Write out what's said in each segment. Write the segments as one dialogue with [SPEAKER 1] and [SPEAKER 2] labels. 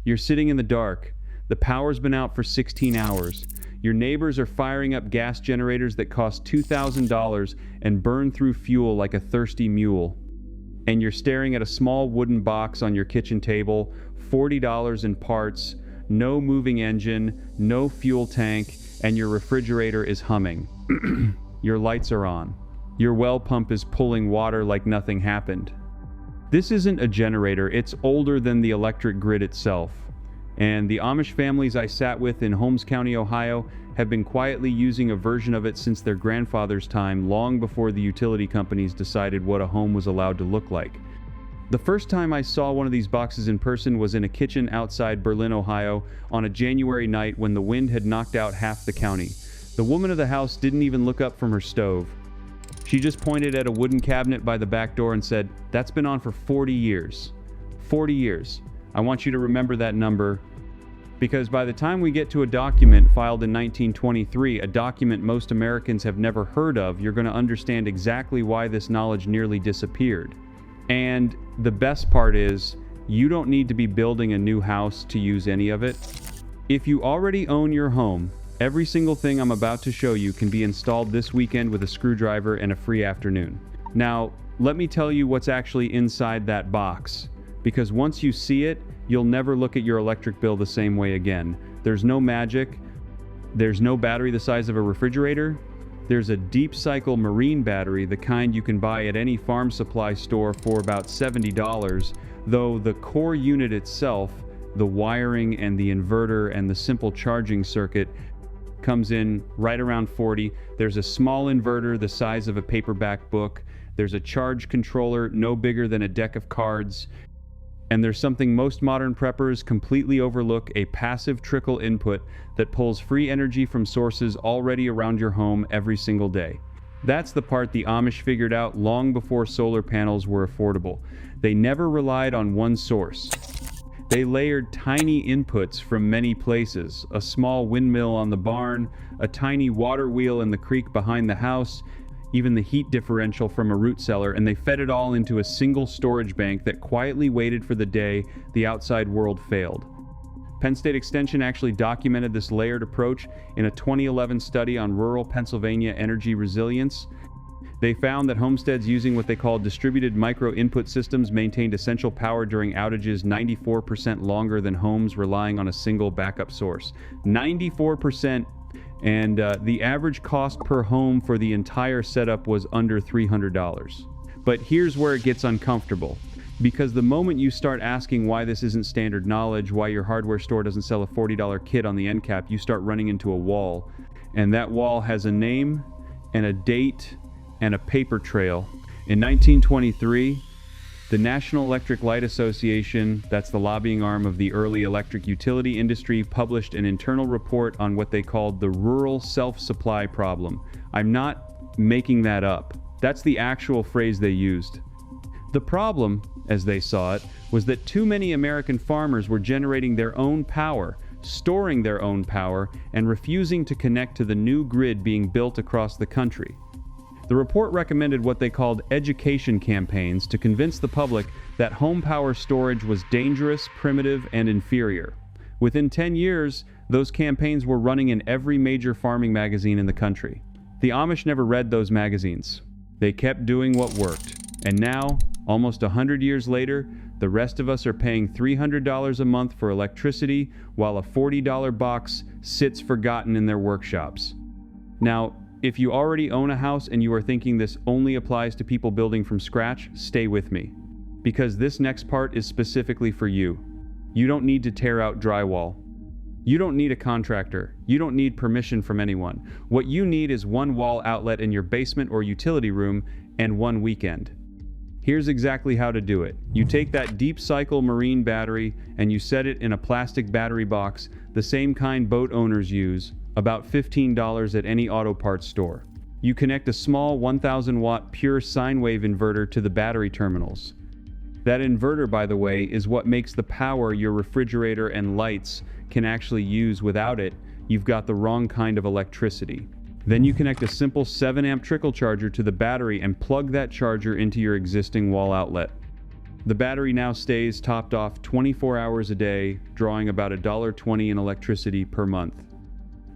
[SPEAKER 1] You're sitting in the dark. The power's been out for 16 hours. Your neighbors are firing up gas generators that cost $2,000 and burn through fuel like a thirsty mule. And you're staring at a small wooden box on your kitchen table, $40 in parts, no moving engine, no fuel tank, and your refrigerator is humming. Your lights are on. Your well pump is pulling water like nothing happened. This isn't a generator, it's older than the electric grid itself. And the Amish families I sat with in Holmes County, Ohio, have been quietly using a version of it since their grandfather's time, long before the utility companies decided what a home was allowed to look like. The first time I saw one of these boxes in person was in a kitchen outside Berlin, Ohio, on a January night when the wind had knocked out half the county. The woman of the house didn't even look up from her stove. She just pointed at a wooden cabinet by the back door and said, "That's been on for 40 years. 40 years. I want you to remember that number, because by the time we get to a document filed in 1923, a document most Americans have never heard of, you're going to understand exactly why this knowledge nearly disappeared." And the best part is, you don't need to be building a new house to use any of it. If you already own your home, every single thing I'm about to show you can be installed this weekend with a screwdriver and a free afternoon. Now, let me tell you what's actually inside that box, because once you see it, you'll never look at your electric bill the same way again. There's no magic. There's no battery the size of a refrigerator. There's a deep cycle marine battery, the kind you can buy at any farm supply store for about $70, though the core unit itself, the wiring and the inverter and the simple charging circuit, comes in right around $40. There's a small inverter the size of a paperback book. There's a charge controller no bigger than a deck of cards. And there's something most modern preppers completely overlook, a passive trickle input that pulls free energy from sources already around your home every single day. That's the part the Amish figured out long before solar panels were affordable. They never relied on one source. They layered tiny inputs from many places, a small windmill on the barn, a tiny water wheel in the creek behind the house, even the heat differential from a root cellar, and they fed it all into a single storage bank that quietly waited for the day the outside world failed. Penn State Extension actually documented this layered approach in a 2011 study on rural Pennsylvania energy resilience. They found that homesteads using what they call distributed micro-input systems maintained essential power during outages 94% longer than homes relying on a single backup source. 94%. And the average cost per home for the entire setup was under $300. But here's where it gets uncomfortable. Because the moment you start asking why this isn't standard knowledge, why your hardware store doesn't sell a $40 kit on the end cap, you start running into a wall. And that wall has a name and a date and a paper trail. In 1923, the National Electric Light Association, that's the lobbying arm of the early electric utility industry, published an internal report on what they called the rural self-supply problem. I'm not making that up. That's the actual phrase they used. The problem, as they saw it, was that too many American farmers were generating their own power, storing their own power, and refusing to connect to the new grid being built across the country. The report recommended what they called education campaigns to convince the public that home power storage was dangerous, primitive, and inferior. Within 10 years, those campaigns were running in every major farming magazine in the country. The Amish never read those magazines. They kept doing what worked. And now, almost 100 years later, the rest of us are paying $300 a month for electricity while a $40 box sits forgotten in their workshops. Now, if you already own a house and you are thinking this only applies to people building from scratch, stay with me. Because this next part is specifically for you. You don't need to tear out drywall. You don't need a contractor. You don't need permission from anyone. What you need is one wall outlet in your basement or utility room and one weekend. Here's exactly how to do it. You take that deep cycle marine battery and you set it in a plastic battery box, the same kind boat owners use, about $15 at any auto parts store. You connect a small 1000 watt pure sine wave inverter to the battery terminals. That inverter, by the way, is what makes the power your refrigerator and lights can actually use. Without it, you've got the wrong kind of electricity. Then you connect a simple 7 amp trickle charger to the battery and plug that charger into your existing wall outlet. The battery now stays topped off 24 hours a day, drawing about $1.20 in electricity per month.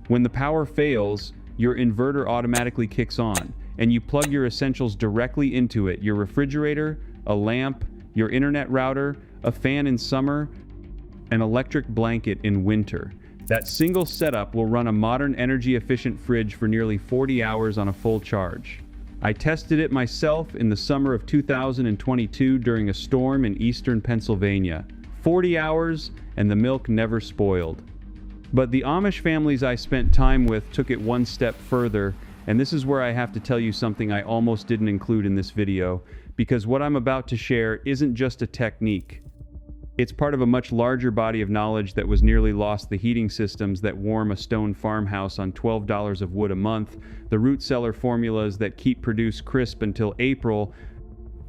[SPEAKER 1] When the power fails, your inverter automatically kicks on, and you plug your essentials directly into it: your refrigerator, a lamp, your internet router, a fan in summer, an electric blanket in winter. That single setup will run a modern energy-efficient fridge for nearly 40 hours on a full charge. I tested it myself in the summer of 2022 during a storm in eastern Pennsylvania. 40 hours, and the milk never spoiled. But the Amish families I spent time with took it one step further, and this is where I have to tell you something I almost didn't include in this video, because what I'm about to share isn't just a technique. It's part of a much larger body of knowledge that was nearly lost: the heating systems that warm a stone farmhouse on $12 of wood a month, the root cellar formulas that keep produce crisp until April,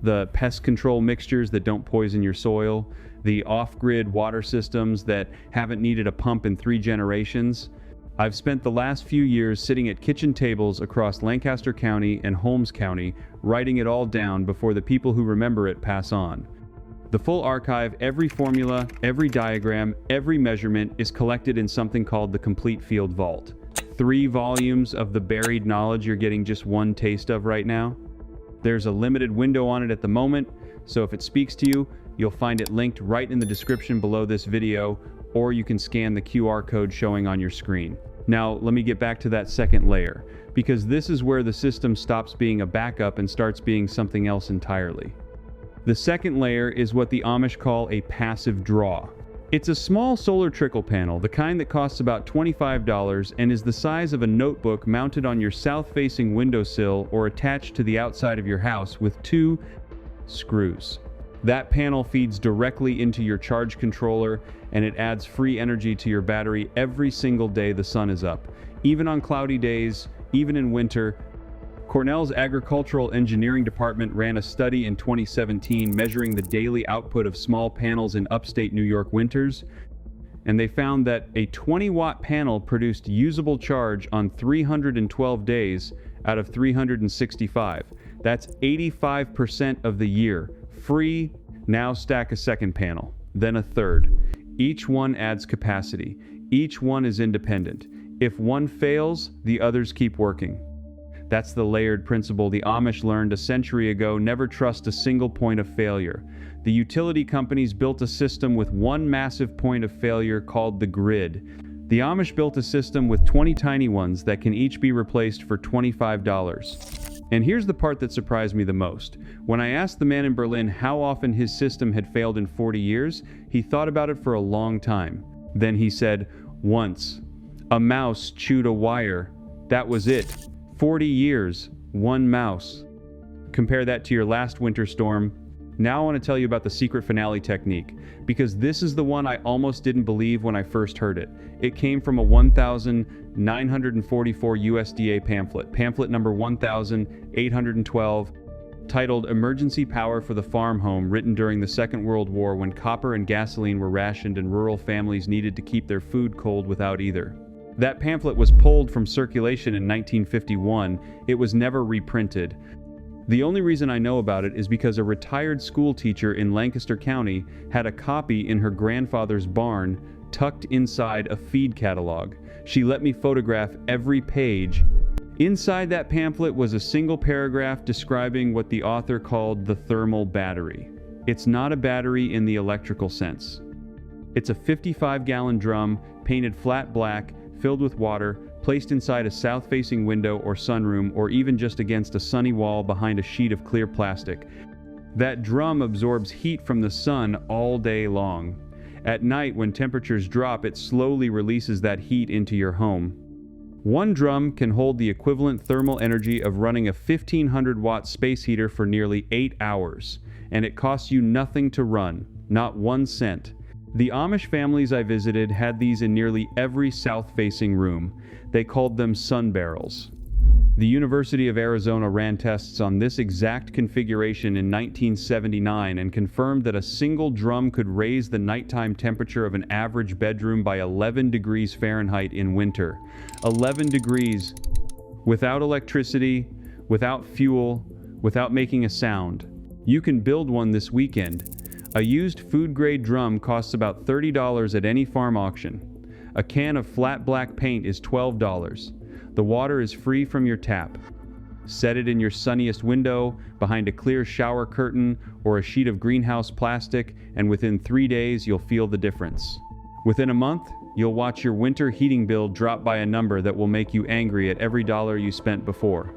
[SPEAKER 1] the pest control mixtures that don't poison your soil, the off-grid water systems that haven't needed a pump in 3 generations. I've spent the last few years sitting at kitchen tables across Lancaster County and Holmes County, writing it all down before the people who remember it pass on. The full archive, every formula, every diagram, every measurement is collected in something called the Complete Field Vault. 3 volumes of the buried knowledge you're getting just one taste of right now. There's a limited window on it at the moment, so if it speaks to you, you'll find it linked right in the description below this video, or you can scan the QR code showing on your screen. Now, let me get back to that second layer, because this is where the system stops being a backup and starts being something else entirely. The second layer is what the Amish call a passive draw. It's a small solar trickle panel, the kind that costs about $25 and is the size of a notebook, mounted on your south-facing windowsill or attached to the outside of your house with 2 screws. That panel feeds directly into your charge controller, and it adds free energy to your battery every single day the sun is up. Even on cloudy days, even in winter. Cornell's Agricultural Engineering Department ran a study in 2017 measuring the daily output of small panels in upstate New York winters, and they found that a 20-watt panel produced usable charge on 312 days out of 365. That's 85% of the year. Free. Now stack a second panel, then a third. Each one adds capacity. Each one is independent. If one fails, the others keep working. That's the layered principle the Amish learned a century ago: never trust a single point of failure. The utility companies built a system with one massive point of failure called the grid. The Amish built a system with 20 tiny ones that can each be replaced for $25. And here's the part that surprised me the most. When I asked the man in Berlin how often his system had failed in 40 years, he thought about it for a long time. Then he said, once. A mouse chewed a wire. That was it. 40 years, 1 mouse. Compare that to your last winter storm. Now I want to tell you about the secret finale technique, because this is the one I almost didn't believe when I first heard it. It came from a 1,944 USDA pamphlet number 1,812, titled Emergency Power for the Farm Home, written during the Second World War when copper and gasoline were rationed and rural families needed to keep their food cold without either. That pamphlet was pulled from circulation in 1951. It was never reprinted. The only reason I know about it is because a retired school teacher in Lancaster County had a copy in her grandfather's barn tucked inside a feed catalog. She let me photograph every page. Inside that pamphlet was a single paragraph describing what the author called the thermal battery. It's not a battery in the electrical sense. It's a 55-gallon drum, painted flat black, filled with water, placed inside a south-facing window or sunroom, or even just against a sunny wall behind a sheet of clear plastic. That drum absorbs heat from the sun all day long. At night, when temperatures drop, it slowly releases that heat into your home. One drum can hold the equivalent thermal energy of running a 1,500-watt space heater for nearly 8 hours, and it costs you nothing to run, not 1 cent. The Amish families I visited had these in nearly every south-facing room. They called them sun barrels. The University of Arizona ran tests on this exact configuration in 1979 and confirmed that a single drum could raise the nighttime temperature of an average bedroom by 11 degrees Fahrenheit in winter. 11 degrees, without electricity, without fuel, without making a sound. You can build one this weekend. A used food-grade drum costs about $30 at any farm auction. A can of flat black paint is $12. The water is free from your tap. Set it in your sunniest window, behind a clear shower curtain, or a sheet of greenhouse plastic, and within 3 days you'll feel the difference. Within a month, you'll watch your winter heating bill drop by a number that will make you angry at every dollar you spent before.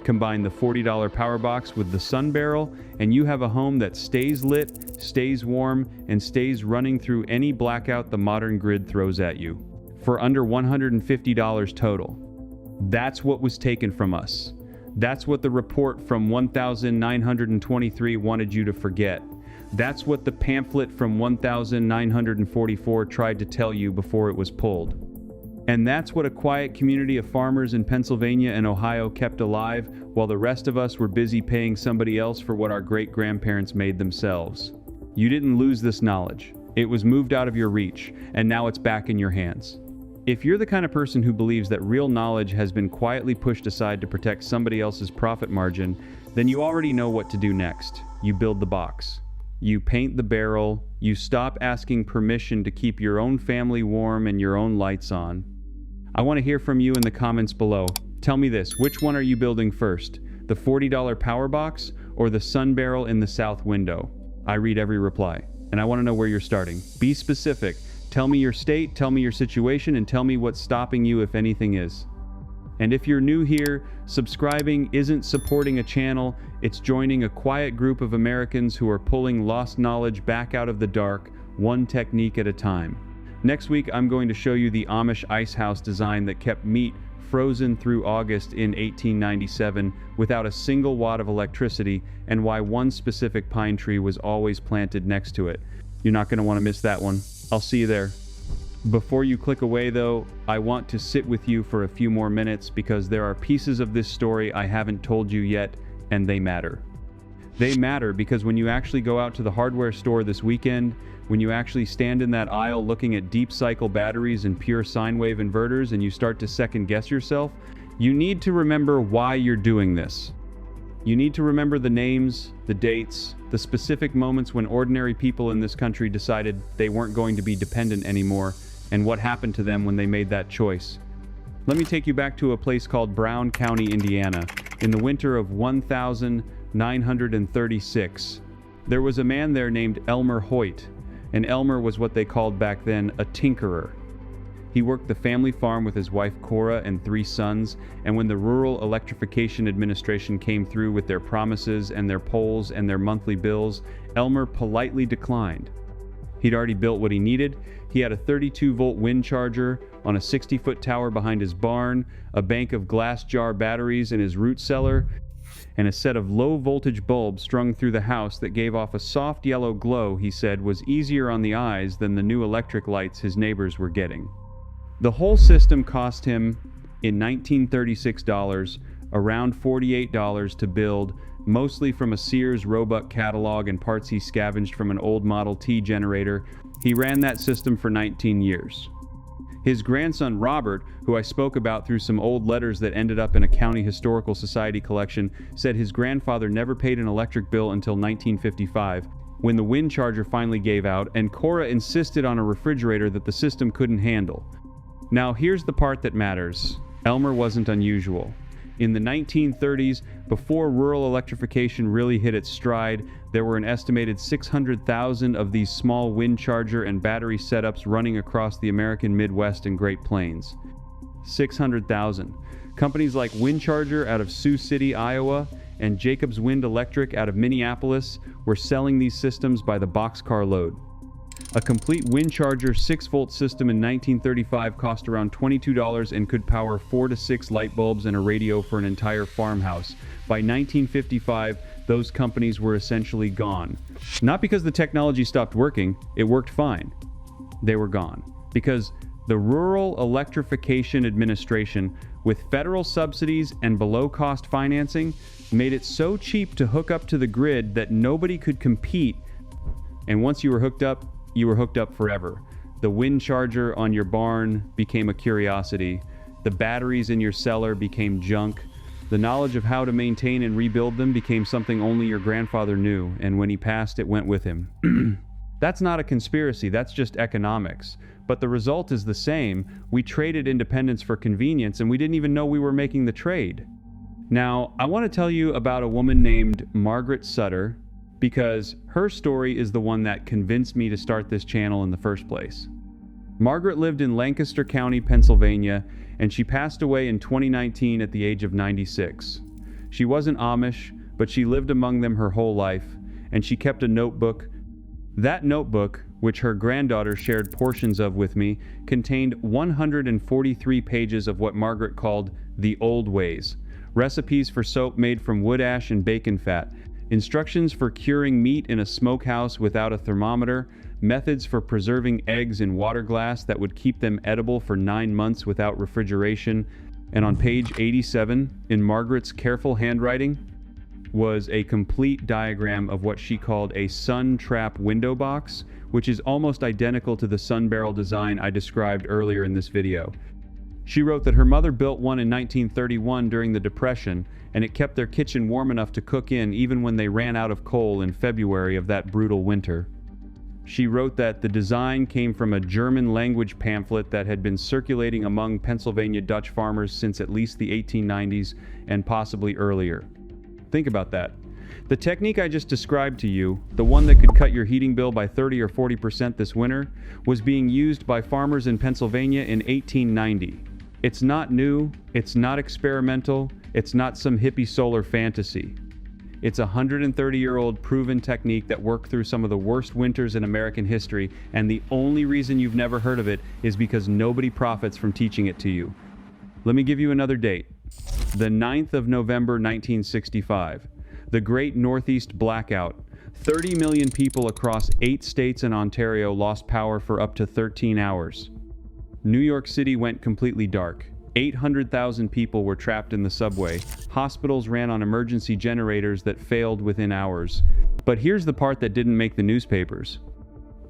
[SPEAKER 1] Combine the $40 power box with the sun barrel, and you have a home that stays lit, stays warm, and stays running through any blackout the modern grid throws at you. For under $150 total. That's what was taken from us. That's what the report from 1923 wanted you to forget. That's what the pamphlet from 1944 tried to tell you before it was pulled. And that's what a quiet community of farmers in Pennsylvania and Ohio kept alive, while the rest of us were busy paying somebody else for what our great-grandparents made themselves. You didn't lose this knowledge. It was moved out of your reach, and now it's back in your hands. If you're the kind of person who believes that real knowledge has been quietly pushed aside to protect somebody else's profit margin, then you already know what to do next. You build the box. You paint the barrel. You stop asking permission to keep your own family warm and your own lights on. I want to hear from you in the comments below. Tell me this, which one are you building first? The $40 power box or the sun barrel in the south window? I read every reply, and I want to know where you're starting. Be specific. Tell me your state, tell me your situation, and tell me what's stopping you if anything is. And if you're new here, subscribing isn't supporting a channel, it's joining a quiet group of Americans who are pulling lost knowledge back out of the dark, one technique at a time. Next week, I'm going to show you the Amish ice house design that kept meat frozen through August in 1897 without a single watt of electricity, and why one specific pine tree was always planted next to it. You're not going to want to miss that one. I'll see you there. Before you click away though, I want to sit with you for a few more minutes because there are pieces of this story I haven't told you yet, and they matter. They matter because when you actually go out to the hardware store this weekend, when you actually stand in that aisle looking at deep cycle batteries and pure sine wave inverters and you start to second guess yourself, you need to remember why you're doing this. You need to remember the names, the dates, the specific moments when ordinary people in this country decided they weren't going to be dependent anymore, and what happened to them when they made that choice. Let me take you back to a place called Brown County, Indiana, in the winter of 1936. There was a man there named Elmer Hoyt, and Elmer was what they called back then a tinkerer. He worked the family farm with his wife Cora and 3 sons, and when the Rural Electrification Administration came through with their promises and their polls and their monthly bills, Elmer politely declined. He'd already built what he needed. He had a 32-volt wind charger on a 60-foot tower behind his barn, a bank of glass jar batteries in his root cellar, and a set of low-voltage bulbs strung through the house that gave off a soft yellow glow he said was easier on the eyes than the new electric lights his neighbors were getting. The whole system cost him, in 1936 dollars, around $48 to build, mostly from a Sears Roebuck catalog and parts he scavenged from an old Model T generator. He ran that system for 19 years. His grandson Robert, who I spoke about through some old letters that ended up in a County Historical Society collection, said his grandfather never paid an electric bill until 1955, when the wind charger finally gave out and Cora insisted on a refrigerator that the system couldn't handle. Now here's the part that matters. Elmer wasn't unusual. In the 1930s, before rural electrification really hit its stride, there were an estimated 600,000 of these small wind charger and battery setups running across the American Midwest and Great Plains. 600,000. Companies like Wind Charger out of Sioux City, Iowa, and Jacobs Wind Electric out of Minneapolis were selling these systems by the boxcar load. A complete wind charger 6-volt system in 1935 cost around $22 and could power 4 to 6 light bulbs and a radio for an entire farmhouse. By 1955, those companies were essentially gone. Not because the technology stopped working, it worked fine. They were gone. Because the Rural Electrification Administration, with federal subsidies and below-cost financing, made it so cheap to hook up to the grid that nobody could compete. And once you were hooked up forever. The wind charger on your barn became a curiosity. The batteries in your cellar became junk. The knowledge of how to maintain and rebuild them became something only your grandfather knew, and when he passed, it went with him. That's not a conspiracy, that's just economics. But the result is the same. We traded independence for convenience, and we didn't even know we were making the trade. Now, I want to tell you about a woman named Margaret Sutter, because her story is the one that convinced me to start this channel in the first place. Margaret lived in Lancaster County, Pennsylvania, and she passed away in 2019 at the age of 96. She wasn't Amish, but she lived among them her whole life, and she kept a notebook. That notebook, which her granddaughter shared portions of with me, contained 143 pages of what Margaret called the old ways. Recipes for soap made from wood ash and bacon fat, instructions for curing meat in a smokehouse without a thermometer, methods for preserving eggs in water glass that would keep them edible for 9 months without refrigeration, and on page 87, in Margaret's careful handwriting, was a complete diagram of what she called a sun trap window box, which is almost identical to the sun barrel design I described earlier in this video. She wrote that her mother built one in 1931 during the Depression, and it kept their kitchen warm enough to cook in even when they ran out of coal in February of that brutal winter. She wrote that the design came from a German language pamphlet that had been circulating among Pennsylvania Dutch farmers since at least the 1890s and possibly earlier. Think about that. The technique I just described to you, the one that could cut your heating bill by 30 or 40% this winter, was being used by farmers in Pennsylvania in 1890. It's not new, it's not experimental, it's not some hippie solar fantasy. It's a 130-year-old proven technique that worked through some of the worst winters in American history, and the only reason you've never heard of it is because nobody profits from teaching it to you. Let me give you another date. The 9th of November, 1965. The Great Northeast Blackout. 30 million people across 8 states and Ontario lost power for up to 13 hours. New York City went completely dark. 800,000 people were trapped in the subway. Hospitals ran on emergency generators that failed within hours. But here's the part that didn't make the newspapers.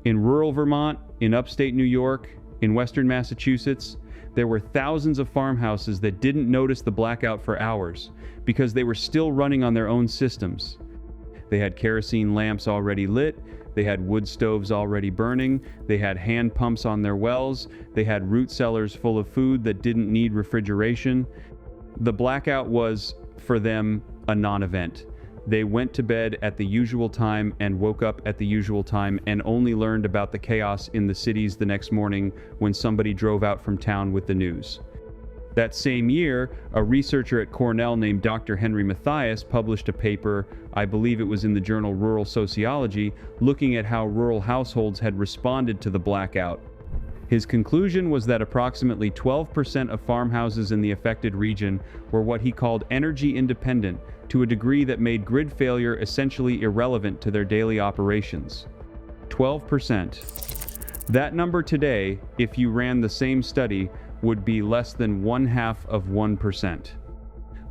[SPEAKER 1] In rural Vermont, in upstate New York, in western Massachusetts, there were thousands of farmhouses that didn't notice the blackout for hours because they were still running on their own systems. They had kerosene lamps already lit, they had wood stoves already burning, they had hand pumps on their wells, they had root cellars full of food that didn't need refrigeration. The blackout was, for them, a non-event. They went to bed at the usual time and woke up at the usual time and only learned about the chaos in the cities the next morning when somebody drove out from town with the news. That same year, a researcher at Cornell named Dr. Henry Mathias published a paper, I believe it was in the journal Rural Sociology, looking at how rural households had responded to the blackout. His conclusion was that approximately 12% of farmhouses in the affected region were what he called energy independent, to a degree that made grid failure essentially irrelevant to their daily operations. 12%. That number today, if you ran the same study, would be less than 0.5%.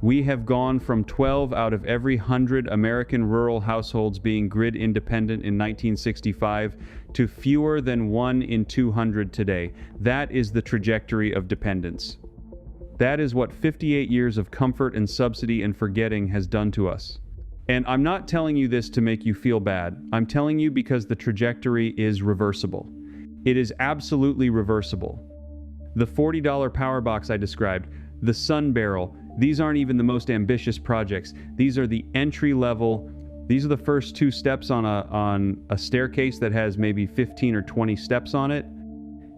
[SPEAKER 1] We have gone from 12 out of every 100 American rural households being grid independent in 1965 to fewer than 1 in 200 today. That is the trajectory of dependence. That is what 58 years of comfort and subsidy and forgetting has done to us. And I'm not telling you this to make you feel bad. I'm telling you because the trajectory is reversible. It is absolutely reversible. The $40 power box I described, the sun barrel, these aren't even the most ambitious projects. These are the entry level. These are the first 2 steps on a staircase that has maybe 15 or 20 steps on it.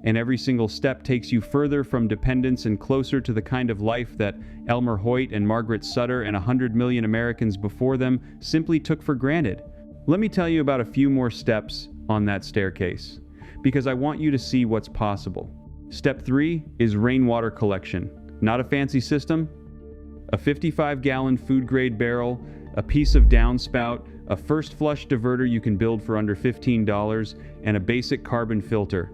[SPEAKER 1] And every single step takes you further from dependence and closer to the kind of life that Elmer Hoyt and Margaret Sutter and 100 million Americans before them simply took for granted. Let me tell you about a few more steps on that staircase, because I want you to see what's possible. Step 3 is rainwater collection. Not a fancy system. A 55-gallon food-grade barrel, a piece of downspout, a first flush diverter you can build for under $15, and a basic carbon filter.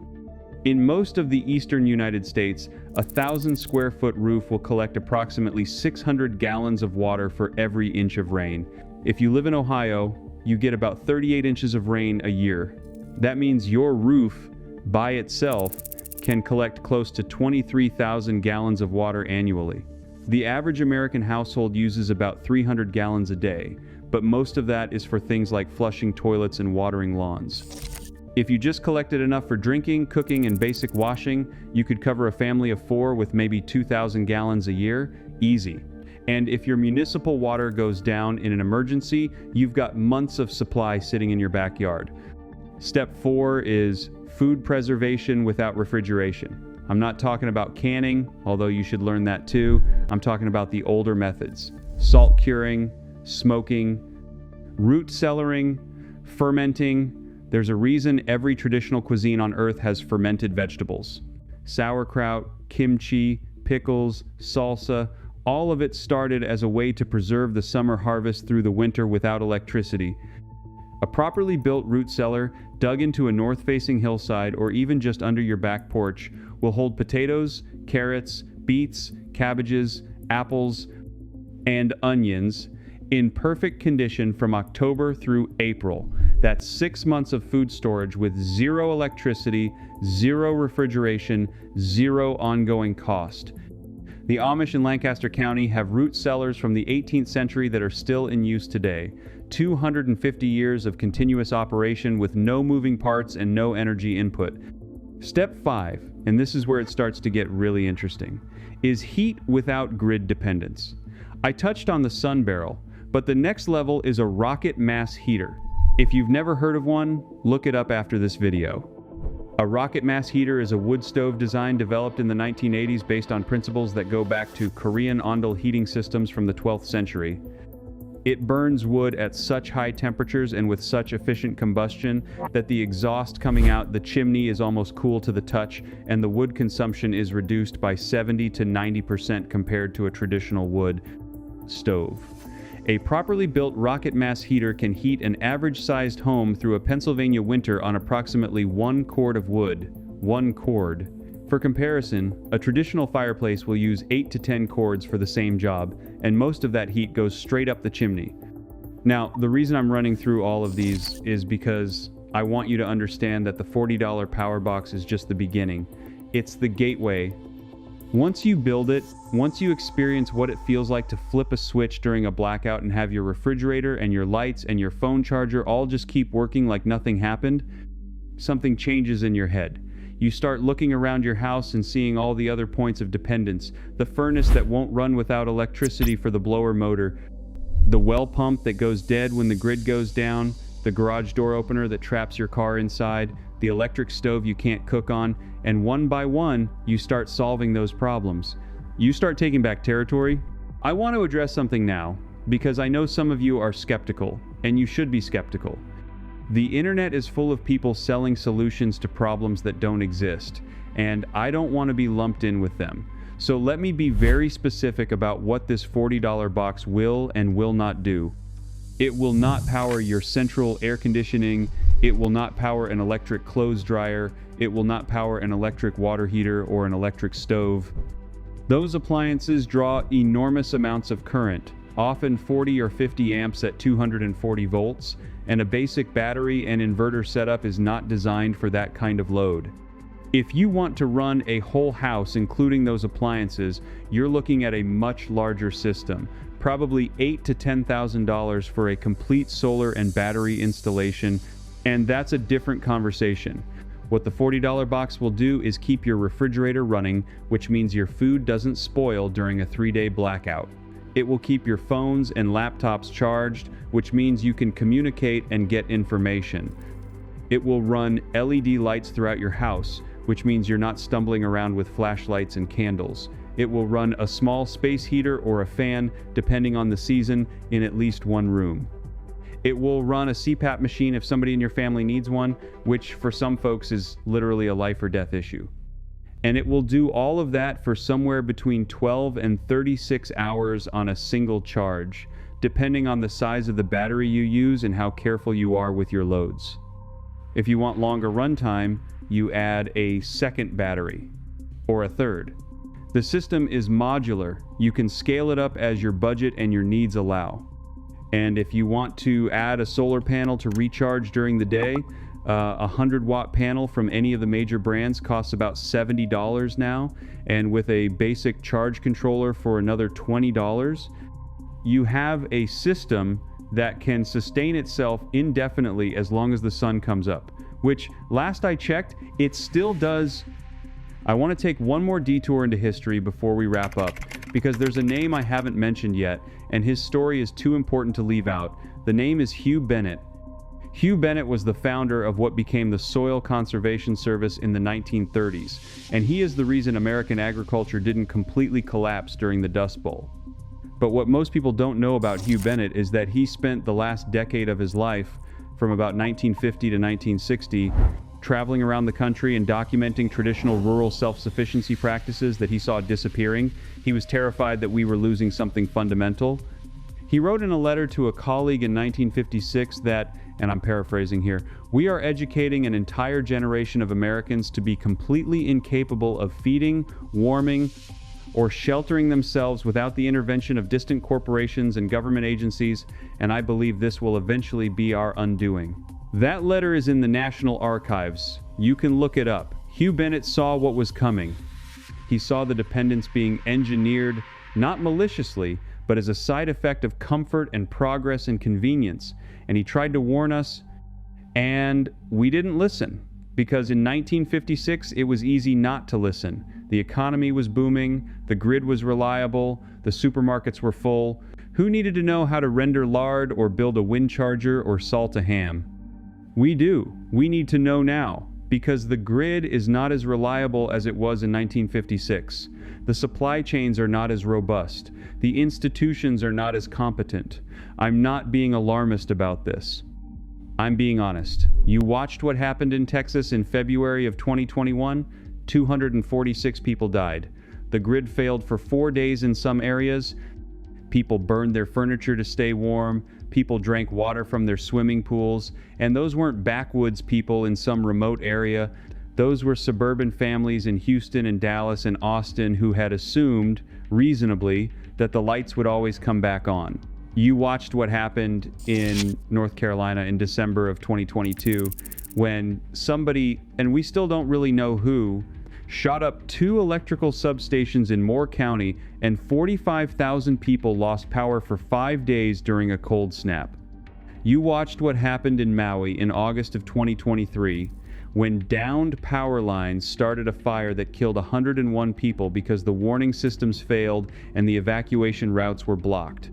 [SPEAKER 1] In most of the eastern United States, a 1,000-square-foot roof will collect approximately 600 gallons of water for every inch of rain. If you live in Ohio, you get about 38 inches of rain a year. That means your roof, by itself, can collect close to 23,000 gallons of water annually. The average American household uses about 300 gallons a day, but most of that is for things like flushing toilets and watering lawns. If you just collected enough for drinking, cooking, and basic washing, you could cover a family of 4 with maybe 2,000 gallons a year, easy. And if your municipal water goes down in an emergency, you've got months of supply sitting in your backyard. Step 4 is food preservation without refrigeration. I'm not talking about canning, although you should learn that too. I'm talking about the older methods: salt curing, smoking, root cellaring, fermenting. There's a reason every traditional cuisine on earth has fermented vegetables. Sauerkraut, kimchi, pickles, salsa, all of it started as a way to preserve the summer harvest through the winter without electricity. A properly built root cellar, dug into a north-facing hillside or even just under your back porch, will hold potatoes, carrots, beets, cabbages, apples, and onions in perfect condition from October through April. That's 6 months of food storage with zero electricity, zero refrigeration, zero ongoing cost. The Amish in Lancaster County have root cellars from the 18th century that are still in use today. 250 years of continuous operation with no moving parts and no energy input. Step 5, and this is where it starts to get really interesting, is heat without grid dependence. I touched on the sun barrel, but the next level is a rocket mass heater. If you've never heard of one, look it up after this video. A rocket mass heater is a wood stove design developed in the 1980s based on principles that go back to Korean ondol heating systems from the 12th century. It burns wood at such high temperatures and with such efficient combustion that the exhaust coming out the chimney is almost cool to the touch, and the wood consumption is reduced by 70 to 90% compared to a traditional wood stove. A properly built rocket mass heater can heat an average-sized home through a Pennsylvania winter on approximately 1 cord of wood. 1 cord. For comparison, a traditional fireplace will use 8 to 10 cords for the same job, and most of that heat goes straight up the chimney. Now, the reason I'm running through all of these is because I want you to understand that the $40 power box is just the beginning. It's the gateway. Once you build it, once you experience what it feels like to flip a switch during a blackout and have your refrigerator and your lights and your phone charger all just keep working like nothing happened, something changes in your head. You start looking around your house and seeing all the other points of dependence: the furnace that won't run without electricity for the blower motor, the well pump that goes dead when the grid goes down, the garage door opener that traps your car inside, the electric stove you can't cook on, and one by one, you start solving those problems. You start taking back territory. I want to address something now, because I know some of you are skeptical, and you should be skeptical. The internet is full of people selling solutions to problems that don't exist, and I don't want to be lumped in with them. So let me be very specific about what this $40 box will and will not do. It will not power your central air conditioning. It will not power an electric clothes dryer. It will not power an electric water heater or an electric stove. Those appliances draw enormous amounts of current, often 40 or 50 amps at 240 volts, and a basic battery and inverter setup is not designed for that kind of load. If you want to run a whole house including those appliances, you're looking at a much larger system, probably $8,000 to $10,000 for a complete solar and battery installation, and that's a different conversation. What the $40 box will do is keep your refrigerator running, which means your food doesn't spoil during a 3-day blackout. It will keep your phones and laptops charged, which means you can communicate and get information. It will run LED lights throughout your house, which means you're not stumbling around with flashlights and candles. It will run a small space heater or a fan, depending on the season, in at least one room. It will run a CPAP machine if somebody in your family needs one, which for some folks is literally a life or death issue. And it will do all of that for somewhere between 12 and 36 hours on a single charge, depending on the size of the battery you use and how careful you are with your loads. If you want longer runtime, you add a second battery, or a third. The system is modular. You can scale it up as your budget and your needs allow. And if you want to add a solar panel to recharge during the day, A 100-watt panel from any of the major brands costs about $70 now, and with a basic charge controller for another $20, you have a system that can sustain itself indefinitely as long as the sun comes up, which, last I checked, it still does. I want to take one more detour into history before we wrap up, because there's a name I haven't mentioned yet, and his story is too important to leave out. The name is Hugh Bennett. Hugh Bennett was the founder of what became the Soil Conservation Service in the 1930s, and he is the reason American agriculture didn't completely collapse during the Dust Bowl. But what most people don't know about Hugh Bennett is that he spent the last decade of his life, from about 1950 to 1960, traveling around the country and documenting traditional rural self-sufficiency practices that he saw disappearing. He was terrified that we were losing something fundamental. He wrote in a letter to a colleague in 1956 that, and I'm paraphrasing here, "We are educating an entire generation of Americans to be completely incapable of feeding, warming, or sheltering themselves without the intervention of distant corporations and government agencies, and I believe this will eventually be our undoing." That letter is in the National Archives. You can look it up. Hugh Bennett saw what was coming. He saw the dependence being engineered, not maliciously, but as a side effect of comfort and progress and convenience. And he tried to warn us, and we didn't listen. Because in 1956, it was easy not to listen. The economy was booming, the grid was reliable, the supermarkets were full. Who needed to know how to render lard or build a wind charger or salt a ham? We do. We need to know now, because the grid is not as reliable as it was in 1956. The supply chains are not as robust. The institutions are not as competent. I'm not being alarmist about this. I'm being honest. You watched what happened in Texas in February of 2021? 246 people died. The grid failed for 4 days in some areas. People burned their furniture to stay warm. People drank water from their swimming pools. And those weren't backwoods people in some remote area. Those were suburban families in Houston and Dallas and Austin who had assumed, reasonably, that the lights would always come back on. You watched what happened in North Carolina in December of 2022 when somebody, and we still don't really know who, shot up 2 electrical substations in Moore County, and 45,000 people lost power for 5 days during a cold snap. You watched what happened in Maui in August of 2023 when downed power lines started a fire that killed 101 people because the warning systems failed and the evacuation routes were blocked.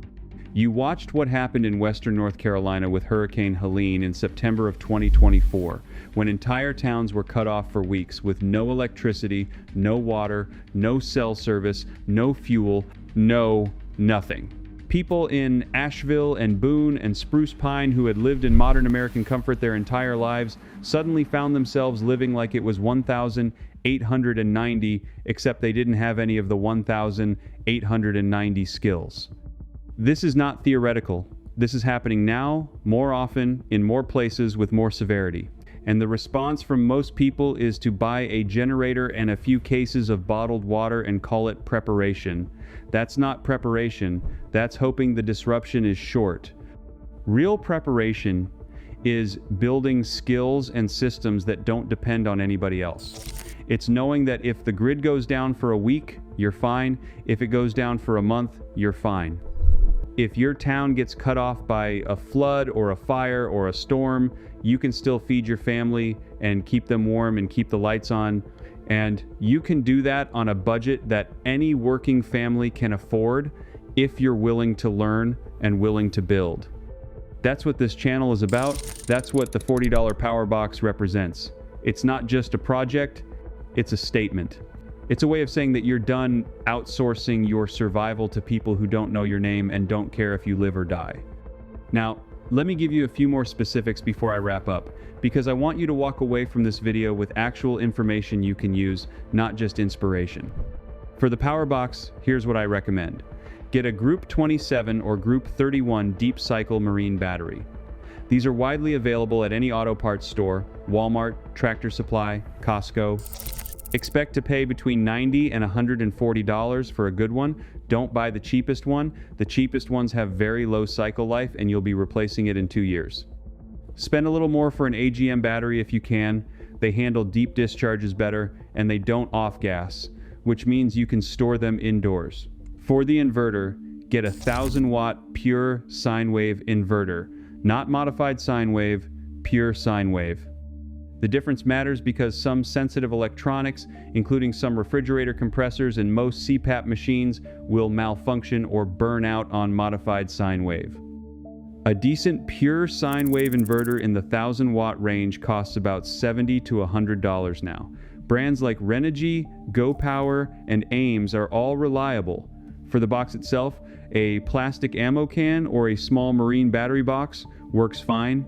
[SPEAKER 1] You watched what happened in western North Carolina with Hurricane Helene in September of 2024, when entire towns were cut off for weeks with no electricity, no water, no cell service, no fuel, no nothing. People in Asheville and Boone and Spruce Pine who had lived in modern American comfort their entire lives suddenly found themselves living like it was 1,890, except they didn't have any of the 1,890 skills. This is not theoretical. This is happening now, more often, in more places with more severity. And the response from most people is to buy a generator and a few cases of bottled water and call it preparation. That's not preparation. That's hoping the disruption is short. Real preparation is building skills and systems that don't depend on anybody else. It's knowing that if the grid goes down for a week, you're fine. If it goes down for a month, you're fine. If your town gets cut off by a flood or a fire or a storm, you can still feed your family and keep them warm and keep the lights on. And you can do that on a budget that any working family can afford if you're willing to learn and willing to build. That's what this channel is about. That's what the $40 Power Box represents. It's not just a project, it's a statement. It's a way of saying that you're done outsourcing your survival to people who don't know your name and don't care if you live or die. Now, let me give you a few more specifics before I wrap up, because I want you to walk away from this video with actual information you can use, not just inspiration. For the Power Box, here's what I recommend. Get a Group 27 or Group 31 deep cycle marine battery. These are widely available at any auto parts store, Walmart, Tractor Supply, Costco. Expect to pay between $90 and $140 for a good one. Don't buy the cheapest one. The cheapest ones have very low cycle life and you'll be replacing it in 2 years. Spend a little more for an AGM battery if you can. They handle deep discharges better, and they don't off-gas, which means you can store them indoors. For the inverter, get a 1000-watt pure sine wave inverter, not modified sine wave, pure sine wave. The difference matters because some sensitive electronics, including some refrigerator compressors and most CPAP machines, will malfunction or burn out on modified sine wave. A decent pure sine wave inverter in the 1000-watt range costs about $70 to $100 now. Brands like Renogy, GoPower, and Ames are all reliable. For the box itself, a plastic ammo can or a small marine battery box works fine.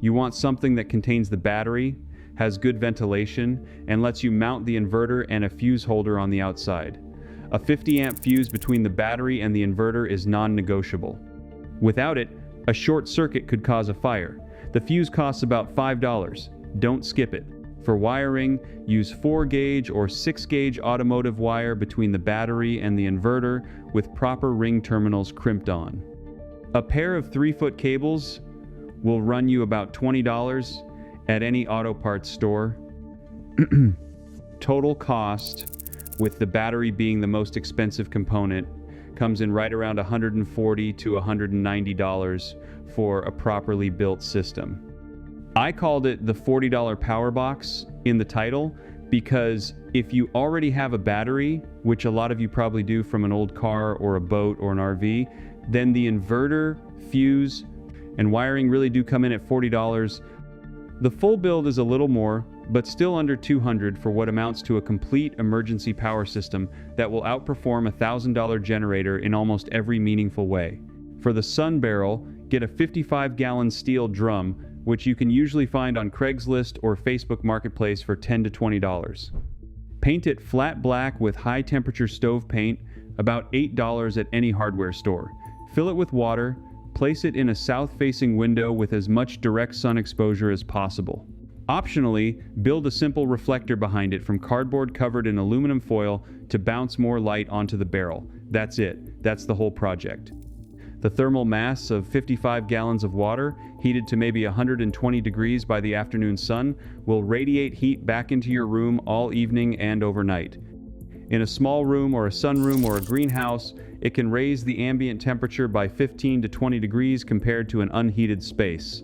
[SPEAKER 1] You want something that contains the battery, has good ventilation, and lets you mount the inverter and a fuse holder on the outside. A 50-amp fuse between the battery and the inverter is non-negotiable. Without it, a short circuit could cause a fire. The fuse costs about $5. Don't skip it. For wiring, use 4-gauge or 6-gauge automotive wire between the battery and the inverter with proper ring terminals crimped on. A pair of 3-foot cables will run you about $20 at any auto parts store. Total cost, with the battery being the most expensive component, comes in right around $140 to $190 for a properly built system. I called it the $40 power box in the title because if you already have a battery, which a lot of you probably do from an old car or a boat or an RV, then the inverter, fuse, and wiring really do come in at $40. The full build is a little more, but still under $200 for what amounts to a complete emergency power system that will outperform a $1,000 generator in almost every meaningful way. For the sun barrel, get a 55-gallon steel drum, which you can usually find on Craigslist or Facebook Marketplace for $10 to $20. Paint it flat black with high-temperature stove paint, about $8 at any hardware store. Fill it with water, place it in a south-facing window with as much direct sun exposure as possible. Optionally, build a simple reflector behind it from cardboard covered in aluminum foil to bounce more light onto the barrel. That's it. That's the whole project. The thermal mass of 55 gallons of water, heated to maybe 120 degrees by the afternoon sun, will radiate heat back into your room all evening and overnight. In a small room or a sunroom or a greenhouse, it can raise the ambient temperature by 15 to 20 degrees compared to an unheated space.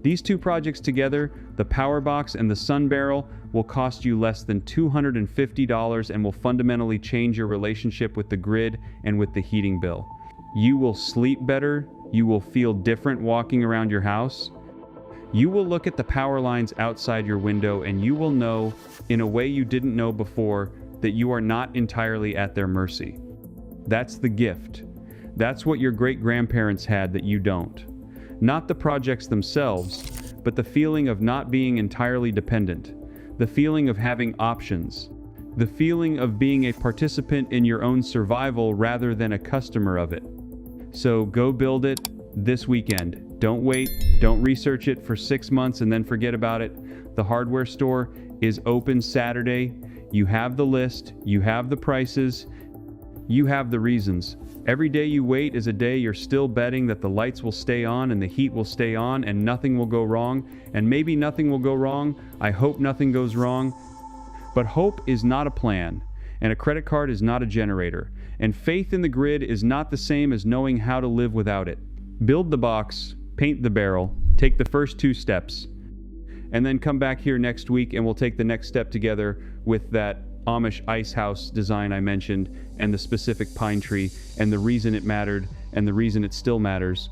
[SPEAKER 1] These two projects together, the power box and the sun barrel, will cost you less than $250 and will fundamentally change your relationship with the grid and with the heating bill. You will sleep better, you will feel different walking around your house. You will look at the power lines outside your window and you will know, in a way you didn't know before, that you are not entirely at their mercy. That's the gift. That's what your great-grandparents had that you don't. Not the projects themselves, but the feeling of not being entirely dependent, the feeling of having options, the feeling of being a participant in your own survival rather than a customer of it. So go build it this weekend. Don't wait. Don't research it for 6 months and then forget about it. The hardware store is open Saturday. You have the list. You have the prices. You have the reasons. Every day you wait is a day you're still betting that the lights will stay on and the heat will stay on and nothing will go wrong. And maybe nothing will go wrong. I hope nothing goes wrong. But hope is not a plan, and a credit card is not a generator, and faith in the grid is not the same as knowing how to live without it. Build the box, paint the barrel, take the first 2 steps, and then come back here next week and we'll take the next step together with that Amish ice house design I mentioned and the specific pine tree and the reason it mattered and the reason it still matters